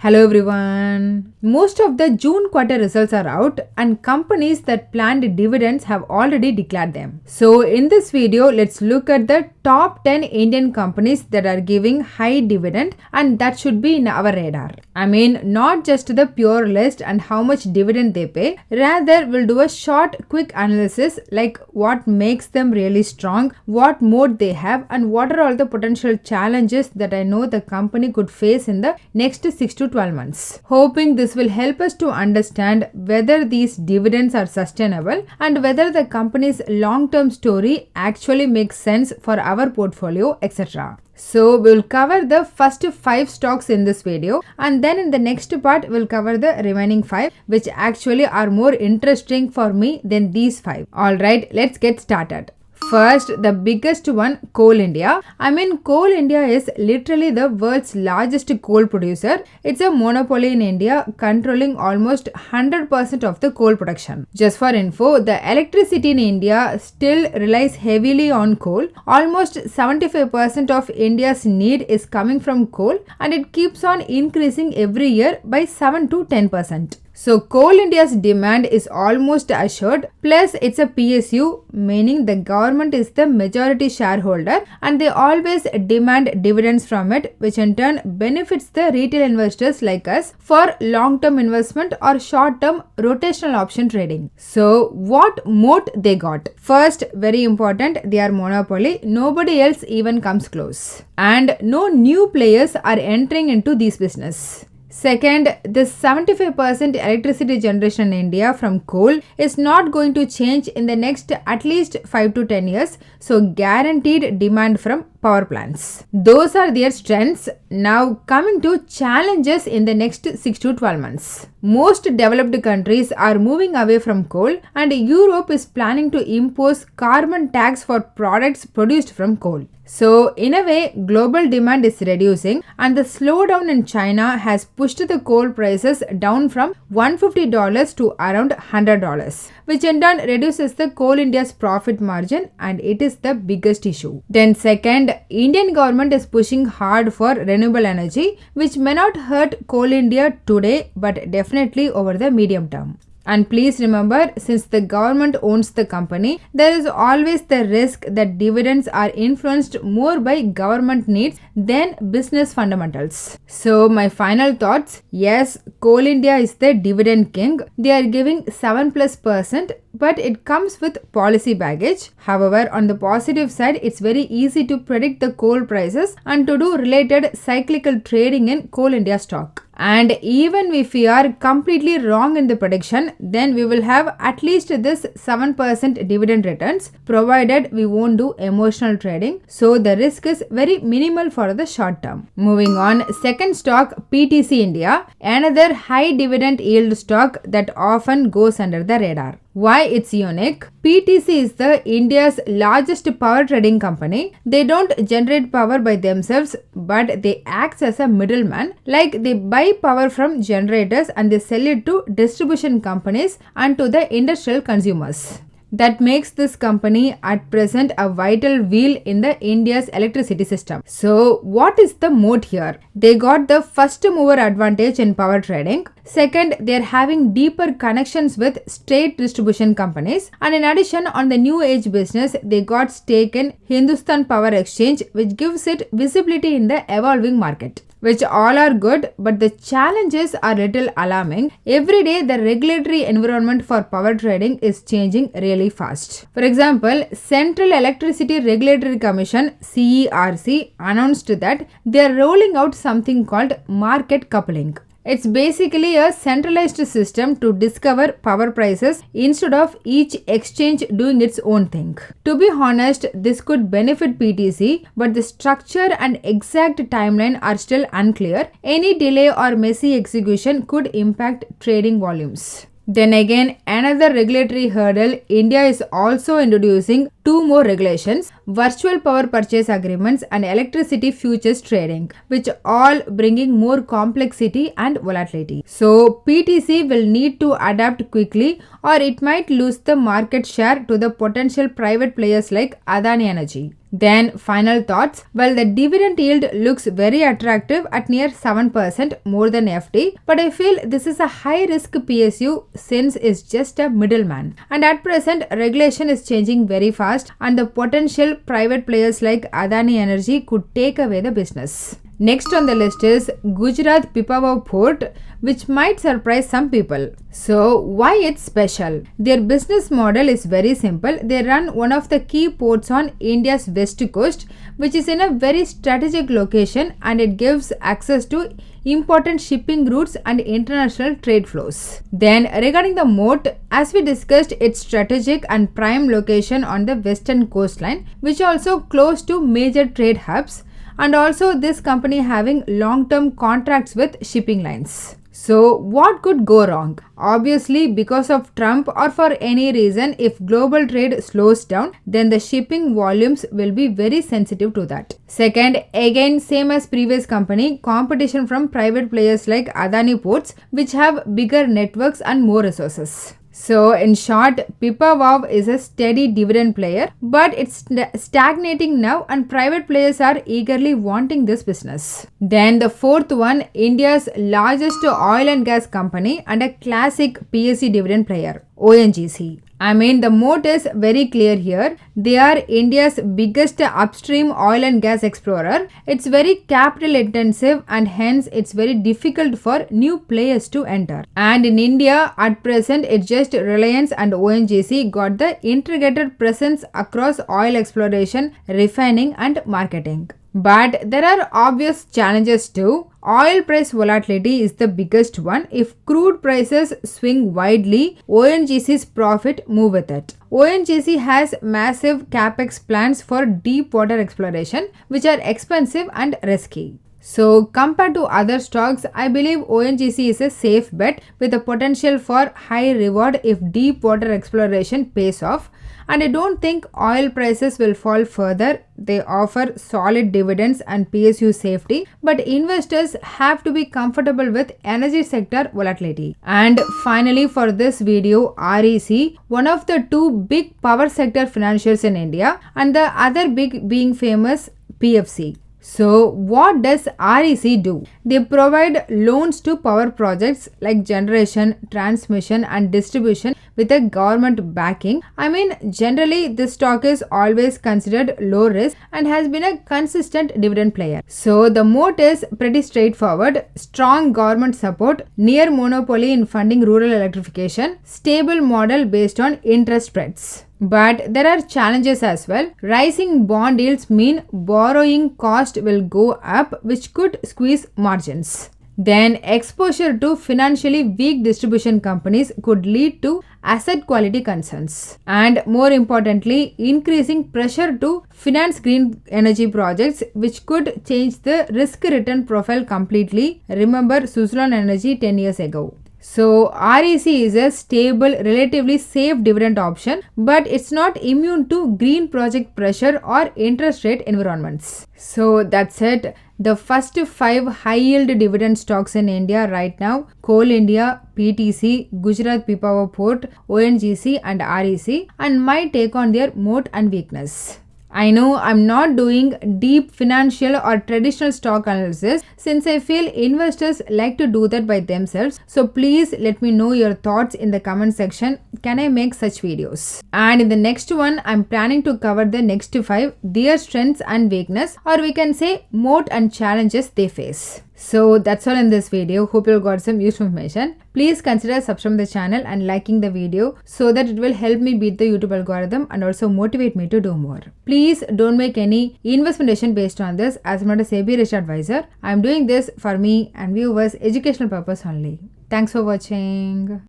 Hello everyone. Most of the June quarter results are out and companies that planned dividends have already declared them. So in this video, let's look at the top 10 Indian companies that are giving high dividend and that should be in our radar. I mean, not just the pure list and how much dividend they pay. Rather, we'll do a short, quick analysis like what makes them really strong, what moat they have and what are all the potential challenges that I know the company could face in the next 6 to 12 months. Hoping this will help us to understand whether these dividends are sustainable and whether the company's long-term story actually makes sense for our portfolio, etc. So we'll cover the first 5 stocks in this video and then in the next part we'll cover the remaining 5 which actually are more interesting for me than these 5. Alright, let's get started. First, the biggest one, Coal India. Coal India is literally the world's largest coal producer. It's a monopoly in India, controlling almost 100% of the coal production. Just for info, the electricity in India still relies heavily on coal. Almost 75% of India's need is coming from coal and it keeps on increasing every year by 7 to 10%. So Coal India's demand is almost assured, plus it's a PSU, meaning the government is the majority shareholder and they always demand dividends from it, which in turn benefits the retail investors like us for long-term investment or short-term rotational option trading. So what moat they got? First, very important, they are monopoly. Nobody else even comes close. And no new players are entering into this business. Second, the 75% electricity generation in India from coal is not going to change in the next at least 5 to 10 years. So guaranteed demand from power plants. Those are their strengths. Now coming to challenges in the next 6 to 12 months. Most developed countries are moving away from coal and Europe is planning to impose carbon tax for products produced from coal. So in a way, global demand is reducing and the slowdown in China has pushed the coal prices down from $150 to around $100, which in turn reduces the Coal India's profit margin and it is the biggest issue. Then second, Indian government is pushing hard for renewable energy, which may not hurt Coal India today but definitely over the medium term. And please remember, since the government owns the company, there is always the risk that dividends are influenced more by government needs than business fundamentals. So my final thoughts, yes, Coal India is the dividend king. They are giving 7+%, but it comes with policy baggage. However, on the positive side, it's very easy to predict the coal prices and to do related cyclical trading in Coal India stock. And even if we are completely wrong in the prediction, then we will have at least this 7% dividend returns, provided we won't do emotional trading. So the risk is very minimal for the short term. Moving on, second stock, PTC India, another high dividend yield stock that often goes under the radar. Why it's unique? PTC is the India's largest power trading company. They don't generate power by themselves, but they act as a middleman. Like they buy power from generators and they sell it to distribution companies and to the industrial consumers. That makes this company at present a vital wheel in the India's electricity system. So what is the moat here? They got the first mover advantage in power trading. Second, they are having deeper connections with state distribution companies. And in addition, on the new age business, they got stake in Hindustan Power Exchange, which gives it visibility in the evolving market. Which all are good, but the challenges are little alarming. Every day, the regulatory environment for power trading is changing really fast. For example, Central Electricity Regulatory Commission (CERC) announced that they are rolling out something called market coupling. It's basically a centralized system to discover power prices instead of each exchange doing its own thing. To be honest, this could benefit PTC, but the structure and exact timeline are still unclear. Any delay or messy execution could impact trading volumes. Then again, another regulatory hurdle, India is also introducing 2 more regulations. virtual power purchase agreements, and electricity futures trading, which all bringing more complexity and volatility. So PTC will need to adapt quickly, or it might lose the market share to the potential private players like Adani Energy. Then final thoughts. Well, the dividend yield looks very attractive at near 7% more than FD, but I feel this is a high risk PSU since it's just a middleman. And at present, regulation is changing very fast and the potential private players like Adani Energy could take away the business. Next on the list is Gujarat Pipavav port, which might surprise some people. So why it's special? Their business model is very simple. They run one of the key ports on India's west coast, which is in a very strategic location, and it gives access to important shipping routes and international trade flows. Then regarding the Moat, as we discussed, it's strategic and prime location on the western coastline, which also close to major trade hubs, and also this company having long-term contracts with shipping lines. So what could go wrong? Obviously, because of Trump or for any reason, if global trade slows down, then the shipping volumes will be very sensitive to that. Second, again same as previous company, competition from private players like Adani Ports, which have bigger networks and more resources. So in short, Pipavav is a steady dividend player, but it's stagnating now and private players are eagerly wanting this business. Then the fourth one, India's largest oil and gas company and a classic PSC dividend player, ONGC. I mean, the moat is very clear here. They are India's biggest upstream oil and gas explorer. It's very capital intensive and hence it's very difficult for new players to enter. And in India, at present, it's just Reliance and ONGC got the integrated presence across oil exploration, refining and marketing. But there are obvious challenges too. Oil price volatility is the biggest one. If crude prices swing widely, ONGC's profit move with it. ONGC has massive capex plans for deep water exploration, which are expensive and risky. So compared to other stocks, I believe ONGC is a safe bet with the potential for high reward if deep water exploration pays off. And I don't think oil prices will fall further. They offer solid dividends and PSU safety, but investors have to be comfortable with energy sector volatility. And finally for this video, REC, one of the two big power sector financials in India, and the other big being famous PFC. So what does REC do? They provide loans to power projects like generation, transmission and distribution with a government backing. I mean, generally this stock is always considered low risk and has been a consistent dividend player. So the moat is pretty straightforward. Strong government support, near monopoly in funding rural electrification, stable model based on interest spreads. But there are challenges as well. Rising bond yields mean borrowing cost will go up, which could squeeze margins. Then exposure to financially weak distribution companies could lead to asset quality concerns. And more importantly, increasing pressure to finance green energy projects, which could change the risk return profile completely. Remember Suzlon Energy 10 years ago. So REC is a stable, relatively safe dividend option, but it's not immune to green project pressure or interest rate environments. So that's it. The first 5 high yield dividend stocks in India right now: Coal India, PTC, Gujarat Pipavav Port, ONGC and REC, and my take on their moat and weakness. I know I'm not doing deep financial or traditional stock analysis since I feel investors like to do that by themselves. So please let me know your thoughts in the comment section. Can I make such videos? And in the next one, I'm planning to cover the next 5, their strengths and weakness, or we can say moat and challenges they face. So that's all in this video. Hope you got some useful information. Please consider subscribing the channel and liking the video so that it will help me beat the YouTube algorithm and also motivate me to do more. Please don't make any investment decision based on this, as I'm not a SEBI registered advisor. I'm doing this for me and viewers' educational purpose only. Thanks for watching.